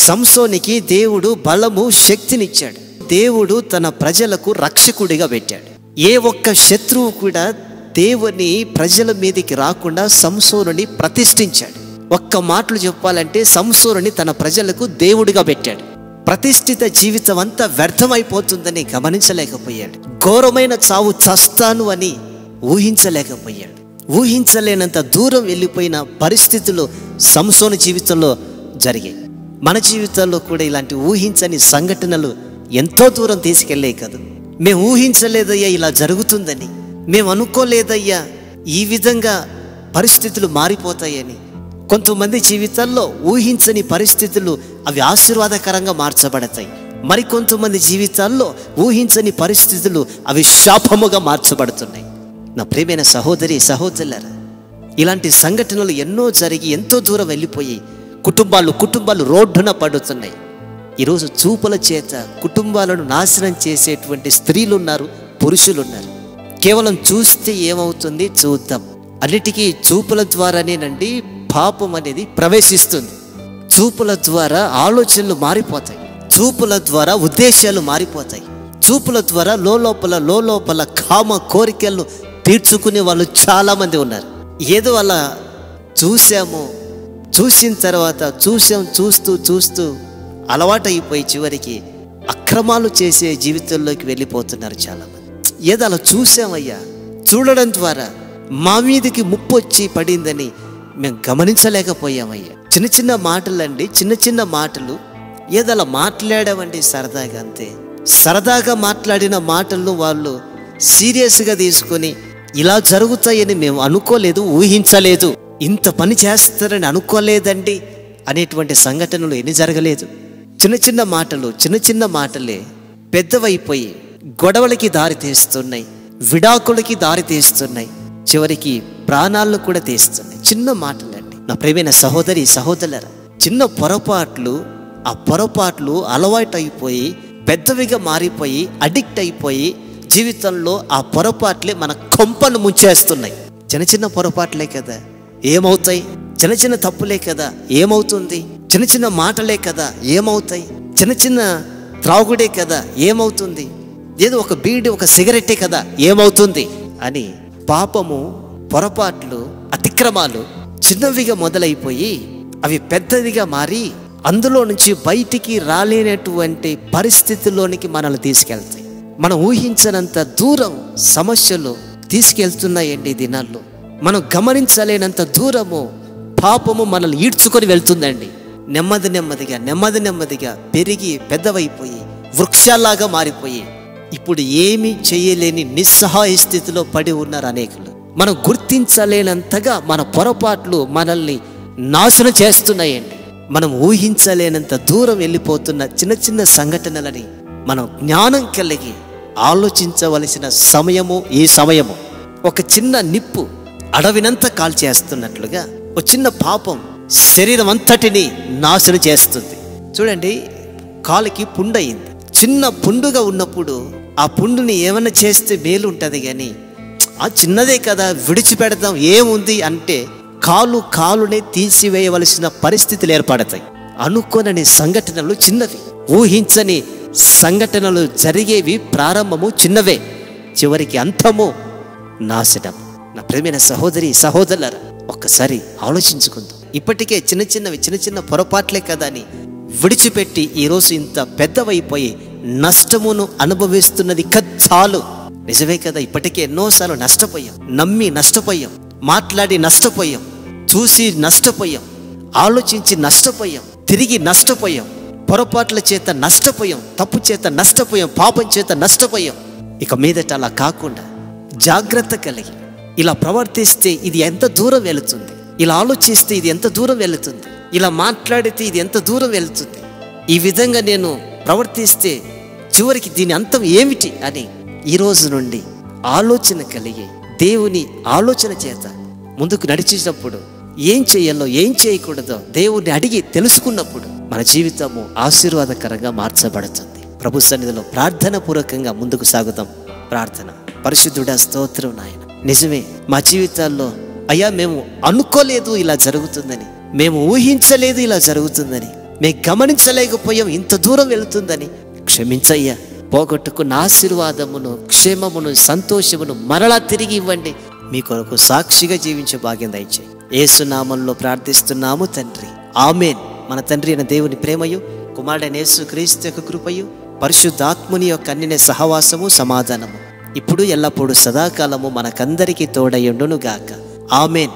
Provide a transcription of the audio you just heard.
సంసోనికి దేవుడు బలము, శక్తినిచ్చాడు. దేవుడు తన ప్రజలకు రక్షకుడిగా పెట్టాడు. ఏ ఒక్క శత్రువు కూడా దేవుని ప్రజల మీదకి రాకుండా సంసోనుని ప్రతిష్ఠించాడు. ఒక్క మాటలు చెప్పాలంటే సంసోనుని తన ప్రజలకు దేవుడిగా పెట్టాడు. ప్రతిష్ఠిత జీవితం అంతా వ్యర్థమైపోతుందని గమనించలేకపోయాడు. ఘోరమైన చావు చస్తాను అని ఊహించలేకపోయాడు. ఊహించలేనంత దూరం వెళ్ళిపోయిన పరిస్థితులు సంసోను జీవితంలో జరిగాయి. మన జీవితాల్లో కూడా ఇలాంటి ఊహించని సంఘటనలు ఎంతో దూరం తీసుకెళ్లే కదా. మేము ఊహించలేదయ్యా ఇలా జరుగుతుందని, మేము అనుకోలేదయ్యా ఈ విధంగా పరిస్థితులు మారిపోతాయని. కొంతమంది జీవితాల్లో ఊహించని పరిస్థితులు అవి ఆశీర్వాదకరంగా మార్చబడతాయి. మరికొంతమంది జీవితాల్లో ఊహించని పరిస్థితులు అవి శాపముగా మార్చబడుతున్నాయి. నా ప్రియమైన సహోదరి సహోదరులారా, ఇలాంటి సంఘటనలు ఎన్నో జరిగి ఎంతో దూరం వెళ్ళిపోయి కుటుంబాలు రోడ్డున పడుతున్నాయి. ఈరోజు చూపుల చేత కుటుంబాలను నాశనం చేసేటువంటి స్త్రీలు ఉన్నారు, పురుషులు ఉన్నారు. కేవలం చూస్తే ఏమవుతుంది చూద్దాం, అన్నిటికీ చూపుల ద్వారానేనండి పాపం అనేది ప్రవేశిస్తుంది. చూపుల ద్వారా ఆలోచనలు మారిపోతాయి, చూపుల ద్వారా ఉద్దేశాలు మారిపోతాయి, చూపుల ద్వారా లోలోపల కామ కోరికలను తీర్చుకునే వాళ్ళు చాలామంది ఉన్నారు. ఏదో అలా చూసిన తర్వాత చూస్తూ అలవాటు అయిపోయి చివరికి అక్రమాలు చేసే జీవితంలోకి వెళ్ళిపోతున్నారు చాలామంది. ఏదో అలా చూసామయ్యా, చూడడం ద్వారా మా మీదకి ముప్పు వచ్చి పడిందని మేము గమనించలేకపోయామయ్యా. చిన్న మాటలండి, చిన్న మాటలు ఏదో అలా మాట్లాడామండి సరదాగా, అంతే. సరదాగా మాట్లాడిన మాటలను వాళ్ళు సీరియస్గా తీసుకొని ఇలా జరుగుతాయని మేము అనుకోలేదు, ఊహించలేదు, ఇంత పని చేస్తారని అనుకోలేదండి అనేటువంటి సంఘటనలు ఎన్ని జరగలేదు. చిన్న మాటలే పెద్దవైపోయి గొడవలకి దారి తీస్తున్నాయి, విడాకులకి దారి తీస్తున్నాయి, చివరికి ప్రాణాలను కూడా తీస్తున్నాయి. చిన్న మాటలండి. నా ప్రియమైన సహోదరి సహోదరులారా, చిన్న పొరపాట్లు, ఆ పొరపాట్లు అలవాటు అయిపోయి పెద్దవిగా మారిపోయి అడిక్ట్ అయిపోయి జీవితంలో ఆ పొరపాట్లే మన కొంపను ముంచేస్తున్నాయి. చిన్న పొరపాట్లే కదా, ఏమవుతాయి? చిన్న తప్పులే కదా, ఏమవుతుంది? చిన్న మాటలే కదా, ఏమవుతాయి? చిన్న త్రాగుడే కదా, ఏమవుతుంది? ఏదో ఒక బీడి, ఒక సిగరెట్టే కదా, ఏమవుతుంది అని పాపము, పొరపాట్లు, అతిక్రమాలు చిన్నవిగా మొదలైపోయి అవి పెద్దవిగా మారి అందులో నుంచి బయటికి రాలేనటువంటి పరిస్థితుల్లోనికి మనల్ని తీసుకెళ్తాయి. మనం ఊహించనంత దూరం సమస్యలు తీసుకెళ్తున్నాయండి ఈ దినాల్లో. మనం గమనించలేనంత దూరము పాపము మనల్ని ఈడ్చుకొని వెళ్తుందండి. నెమ్మదిగా పెరిగి పెద్దవైపోయి వృక్షాలాగా మారిపోయి ఇప్పుడు ఏమీ చేయలేని నిస్సహాయ స్థితిలో పడి ఉన్నారు అనేకులు. మనం గుర్తించలేనంతగా మన పొరపాట్లు మనల్ని నాశనం చేస్తున్నాయండి. మనం ఊహించలేనంత దూరం వెళ్ళిపోతున్న చిన్న సంఘటనలని మనం జ్ఞానం కలిగి ఆలోచించవలసిన సమయము ఈ సమయము. ఒక చిన్న నిప్పు అడవినంతా కాల్చేస్తున్నట్లుగా ఒక చిన్న పాపం శరీరం అంతటిని నాశనం చేస్తుంది. చూడండి, కాలికి పుండు అయింది. చిన్న పుండుగా ఉన్నప్పుడు ఆ పుండుని ఏమైనా చేస్తే మేలు ఉంటుంది, కానీ ఆ చిన్నదే కదా విడిచిపెడదాం ఏముంది అంటే కాలునే తీసివేయవలసిన పరిస్థితులు ఏర్పడతాయి. అనుకోనని సంఘటనలు చిన్నవి, ఊహించని సంఘటనలు జరిగేవి ప్రారంభము చిన్నవే, చివరికి అంతము నాశనం. నా ప్రియమైన సహోదరి సహోదరులారా, ఒక్కసారి ఆలోచించుకుందాం. ఇప్పటికే చిన్న పొరపాట్లే కదా అని విడిచిపెట్టి ఈరోజు ఇంత పెద్దవైపోయి నష్టమును అనుభవిస్తున్నది చాలు. నిజమే కదా, ఇప్పటికే ఎన్నోసార్లు నష్టపోయాం, నమ్మి నష్టపోయాం, మాట్లాడి నష్టపోయాం, చూసి నష్టపోయాం, ఆలోచించి నష్టపోయాం, తిరిగి నష్టపోయాం, పొరపాట్ల చేత నష్టపోయాం, తప్పు చేత నష్టపోయాం, పాపం చేత నష్టపోయాం. ఇక మీదట అలా కాకుండా జాగ్రత్త కలిగి ఇలా ప్రవర్తిస్తే ఇది ఎంత దూరం వెళుతుంది, ఇలా ఆలోచిస్తే ఇది ఎంత దూరం వెళుతుంది, ఇలా మాట్లాడితే ఇది ఎంత దూరం వెళుతుంది, ఈ విధంగా నేను ప్రవర్తిస్తే చివరికి దీని అంతం ఏమిటి అని ఈరోజు నుండి ఆలోచన కలిగి దేవుని ఆలోచన చేత ముందుకు నడిచేటప్పుడు ఏం చేయాలో ఏం చేయకూడదో దేవుణ్ణి అడిగి తెలుసుకున్నప్పుడు మన జీవితము ఆశీర్వాదకరంగా మార్చబడుతుంది. ప్రభు సన్నిధిలో ప్రార్థన పూర్వకంగా ముందుకు సాగుతాం. ప్రార్థన. పరిశుద్ధుడా, స్తోత్రం నాయన. నిజమే, మా జీవితాల్లో అయ్యా మేము అనుకోలేదు ఇలా జరుగుతుందని, మేము ఊహించలేదు ఇలా జరుగుతుందని, మేము గమనించలేకపోయాం ఇంత దూరం వెళుతుందని. క్షమించయ్యా. పోగొట్టుకున్న ఆశీర్వాదమును, క్షేమమును, సంతోషమును మరలా తిరిగి ఇవ్వండి. మీ కొరకు సాక్షిగా జీవించే భాగ్యం దయచేయి. యేసు నామములో ప్రార్థిస్తున్నాము తండ్రి, ఆమేన్. మన తండ్రి అయిన దేవుని ప్రేమయు, కుమారుడైన యేసు క్రీస్తు యొక్క కృపయు, పరిశుద్ధాత్ముని యొక్క అన్నిన సహవాసము, సమాధానము ఇప్పుడు ఎల్లప్పుడూ సదాకాలము మనకందరికీ తోడయుండును గాక. ఆమేన్.